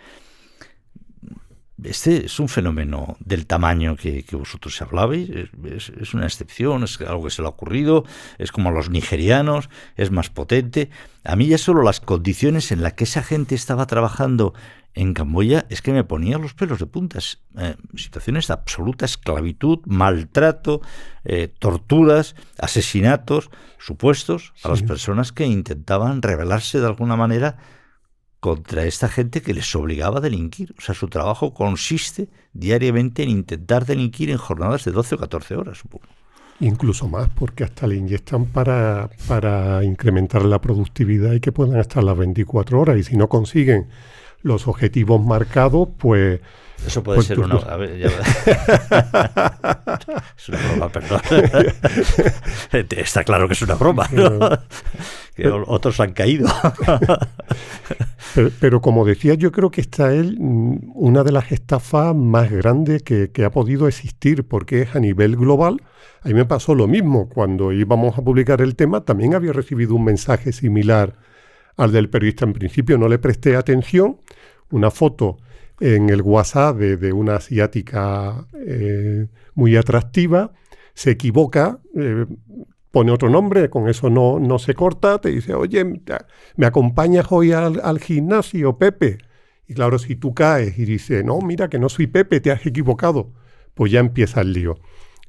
Este es un fenómeno del tamaño que vosotros hablabais, es una excepción, es algo que se le ha ocurrido, es como a los nigerianos, es más potente. A mí ya solo las condiciones en las que esa gente estaba trabajando en Camboya es que me ponía los pelos de puntas. Situaciones de absoluta esclavitud, maltrato, torturas, asesinatos supuestos a las personas que intentaban rebelarse de alguna manera contra esta gente que les obligaba a delinquir. O sea, su trabajo consiste diariamente en intentar delinquir en jornadas de 12 o 14 horas, supongo. Incluso más, porque hasta le inyectan para incrementar la productividad y que puedan estar las 24 horas. Y si no consiguen los objetivos marcados, pues... Eso puede ser una... A ver, ya... Es una broma, perdón. Está claro que es una broma, ¿no? Que otros han caído. Pero como decía, yo creo que esta es una de las estafas más grandes que ha podido existir, porque es a nivel global. A mí me pasó lo mismo. Cuando íbamos a publicar el tema, también había recibido un mensaje similar al del periodista. En principio no le presté atención. Una foto en el WhatsApp de una asiática muy atractiva, se equivoca, pone otro nombre, con eso no se corta, te dice, oye, ¿me acompañas hoy al gimnasio, Pepe? Y claro, si tú caes y dices, no, mira que no soy Pepe, te has equivocado, pues ya empieza el lío.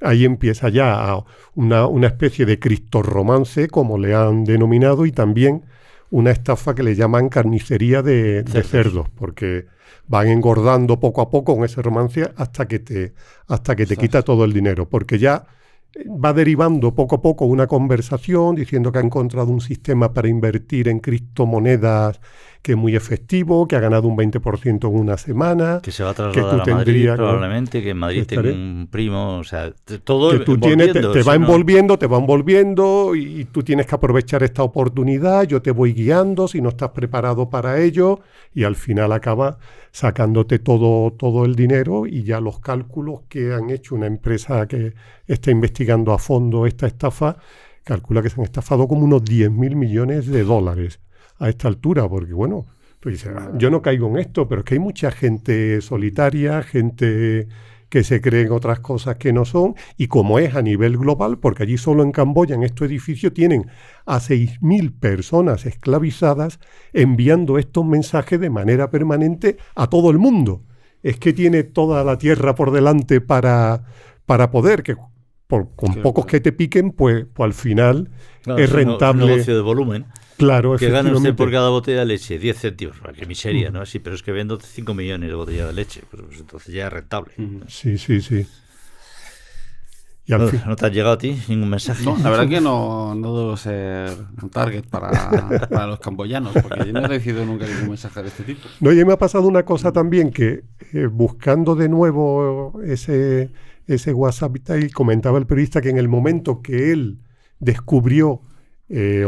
Ahí empieza ya una especie de cristorromance, como le han denominado, y también una estafa que le llaman carnicería de cerdos, porque van engordando poco a poco con ese romance hasta que te quita todo el dinero, porque ya va derivando poco a poco una conversación diciendo que ha encontrado un sistema para invertir en criptomonedas que es muy efectivo, que ha ganado un 20% en una semana. Que se va a trasladar a Madrid probablemente, que en Madrid tenga un primo, o sea, todo que tú tienes, te va envolviendo y tú tienes que aprovechar esta oportunidad, yo te voy guiando si no estás preparado para ello y al final acaba sacándote todo el dinero y ya los cálculos que han hecho una empresa que está investigando a fondo esta estafa, calcula que se han estafado como unos 10.000 millones de dólares a esta altura, porque bueno, tú dices, yo no caigo en esto, pero es que hay mucha gente solitaria, gente que se cree en otras cosas que no son, y como es a nivel global, porque allí solo en Camboya, en este edificio, tienen a 6.000 personas esclavizadas enviando estos mensajes de manera permanente a todo el mundo. Es que tiene toda la tierra por delante para poder, que con pocos que te piquen, pues al final es rentable. Un negocio de volumen. Claro, que gana usted por cada botella de leche 10 céntimos. Qué miseria, ¿no? Sí, pero es que vendo 5 millones de botellas de leche. Pues entonces ya es rentable. Sí. Y ¿No te ha llegado a ti ningún mensaje? No, la verdad que no debo ser un target para los camboyanos, porque yo no he recibido nunca ningún mensaje de este tipo. No, y me ha pasado una cosa también, que buscando de nuevo ese WhatsApp y comentaba el periodista que en el momento que él descubrió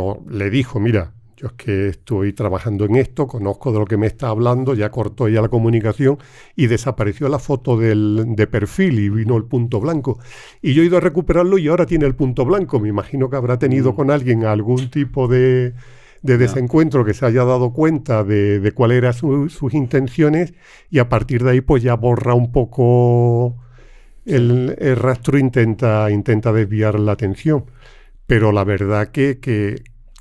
o le dijo, mira, yo es que estoy trabajando en esto, conozco de lo que me está hablando, ya cortó ya la comunicación y desapareció la foto de perfil y vino el punto blanco. Y yo he ido a recuperarlo y ahora tiene el punto blanco. Me imagino que habrá tenido con alguien algún tipo de desencuentro, que se haya dado cuenta de cuáles eran sus intenciones y a partir de ahí pues ya borra un poco el rastro, intenta desviar la atención. Pero la verdad que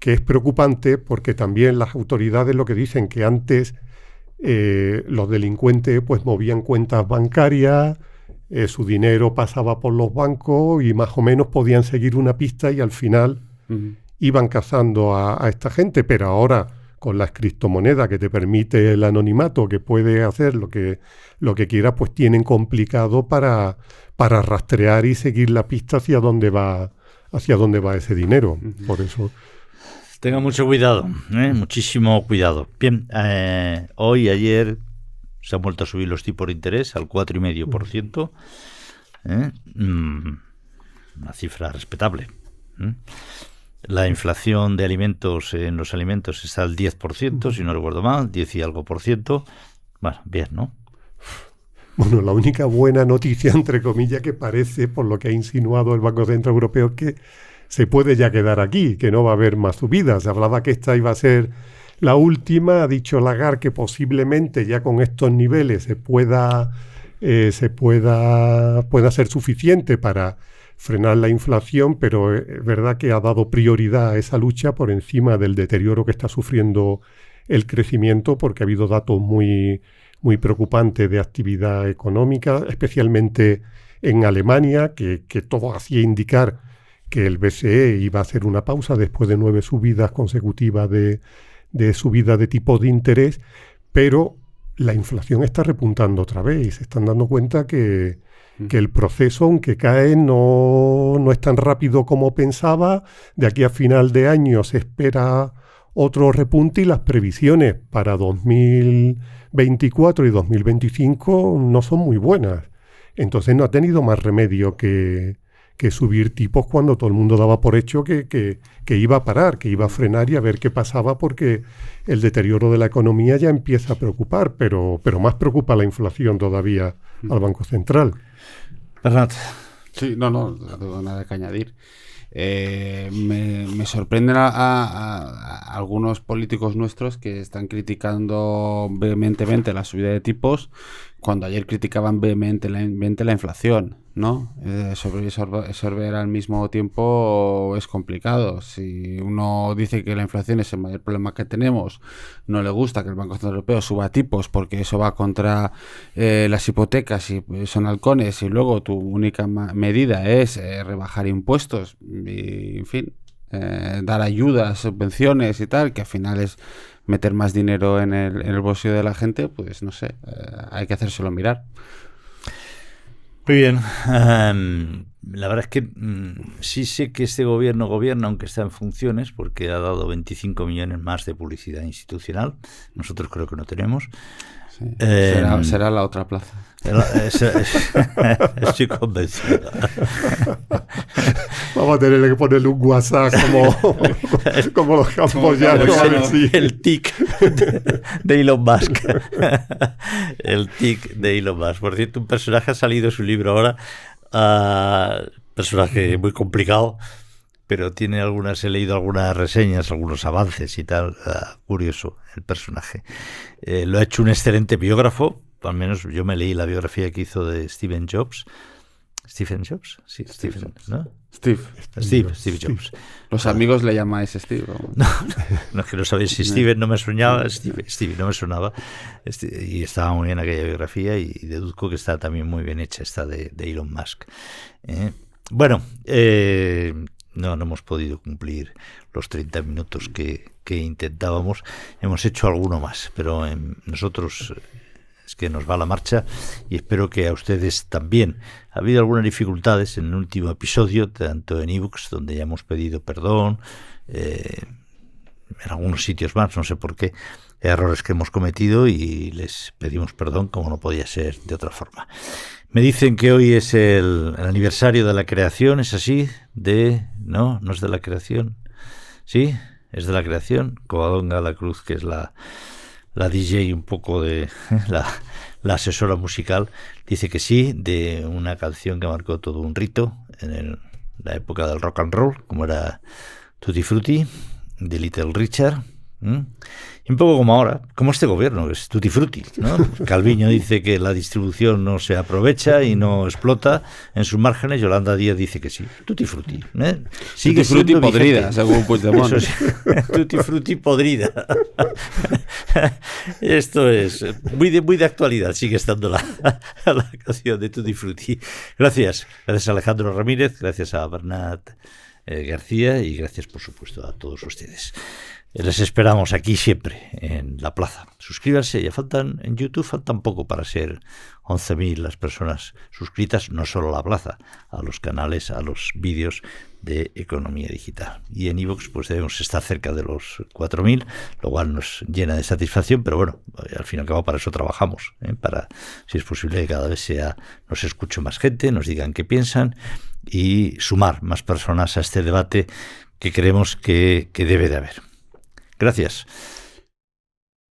es preocupante porque también las autoridades lo que dicen que antes los delincuentes pues movían cuentas bancarias, su dinero pasaba por los bancos y más o menos podían seguir una pista y al final iban cazando a esta gente. Pero ahora con las criptomonedas que te permite el anonimato, que puede hacer lo que quiera, pues tienen complicado para rastrear y seguir la pista hacia dónde va ese dinero. Por eso tenga mucho cuidado, muchísimo cuidado. Bien, hoy, ayer se han vuelto a subir los tipos de interés al 4,5%, una cifra respetable. La inflación de alimentos en los alimentos está al 10%, si no recuerdo mal, 10 y algo por ciento. Bueno, bien, ¿no? Bueno, la única buena noticia, entre comillas, que parece, por lo que ha insinuado el Banco Central Europeo, es que se puede ya quedar aquí, que no va a haber más subidas. Se hablaba que esta iba a ser la última. Ha dicho Lagarde que posiblemente ya con estos niveles pueda ser suficiente para frenar la inflación, pero es verdad que ha dado prioridad a esa lucha por encima del deterioro que está sufriendo el crecimiento, porque ha habido datos muy preocupantes de actividad económica, especialmente en Alemania, que todo hacía indicar que el BCE iba a hacer una pausa después de 9 subidas consecutivas de subida de tipos de interés, pero la inflación está repuntando otra vez y se están dando cuenta que el proceso, aunque cae, no es tan rápido como pensaba. De aquí a final de año se espera otro repunte y las previsiones para 2024 y 2025 no son muy buenas. Entonces no ha tenido más remedio que subir tipos cuando todo el mundo daba por hecho que iba a parar, que iba a frenar y a ver qué pasaba, porque el deterioro de la economía ya empieza a preocupar, pero más preocupa la inflación todavía al Banco Central. Bernat. Sí, no tengo nada que añadir. Me sorprenden a algunos políticos nuestros que están criticando vehementemente la subida de tipos cuando ayer criticaban vehementemente la inflación, ¿no? Sorber al mismo tiempo es complicado. Si uno dice que la inflación es el mayor problema que tenemos, no le gusta que el Banco Central Europeo suba tipos porque eso va contra las hipotecas y son halcones, y luego tu única medida es rebajar impuestos y, en fin, dar ayudas, subvenciones y tal, que al final es meter más dinero en el bolsillo de la gente, pues no sé, hay que hacérselo mirar. Muy bien. La verdad es que sí sé que este gobierno gobierna, aunque está en funciones, porque ha dado 25 millones más de publicidad institucional. Nosotros creo que no tenemos. Sí. Será la otra plaza. Estoy convencido. Vamos a tener que ponerle un WhatsApp como los campos llanos. El tic de Elon Musk. El tic de Elon Musk. Por cierto, un personaje ha salido su libro ahora. Personaje muy complicado, pero tiene he leído algunas reseñas, algunos avances y tal. Curioso el personaje. Lo ha hecho un excelente biógrafo. Al menos yo me leí la biografía que hizo de Steve Jobs. ¿Stephen Jobs? Sí, Stephen, ¿no? Steve Jobs. Los amigos le llamáis Steve. No, es que no sabéis si Steven no me sonaba, Steve no me sonaba. Y estaba muy bien aquella biografía, y deduzco que está también muy bien hecha esta de Elon Musk. Bueno, no hemos podido cumplir los 30 minutos que intentábamos. Hemos hecho alguno más, pero nosotros... es que nos va la marcha, y espero que a ustedes también. Ha habido algunas dificultades en el último episodio, tanto en ebooks, donde ya hemos pedido perdón, en algunos sitios más, no sé por qué, errores que hemos cometido, y les pedimos perdón como no podía ser de otra forma. Me dicen que hoy es el aniversario de la creación, ¿es así? No es de la creación. ¿Sí? Es de la creación. Covadonga la Cruz, que es la DJ un poco de la asesora musical, dice que sí, de una canción que marcó todo un rito en la época del rock and roll, como era Tutti Frutti, de Little Richard. Y un poco como ahora, como este gobierno, que es Tutti Frutti, ¿no? Calviño dice que la distribución no se aprovecha y no explota en sus márgenes. Yolanda Díaz dice que sí, Tutti Frutti. Sigue Tutti Frutti podrida, según Puigdemont. Sí, Tutti Frutti podrida. Esto es muy de actualidad, sigue estando la canción de Tutti Frutti. Gracias a Alejandro Ramírez, gracias a Bernat García, y gracias, por supuesto, a todos ustedes. Les esperamos aquí siempre, en la plaza. Suscríbanse, en YouTube faltan poco para ser 11.000 las personas suscritas, no solo a la plaza, a los canales, a los vídeos de Economía Digital. Y en iVoox pues debemos estar cerca de los 4.000, lo cual nos llena de satisfacción, pero bueno, al fin y al cabo para eso trabajamos, para, si es posible, que cada vez nos escuche más gente, nos digan qué piensan, y sumar más personas a este debate que creemos que debe de haber. Gracias.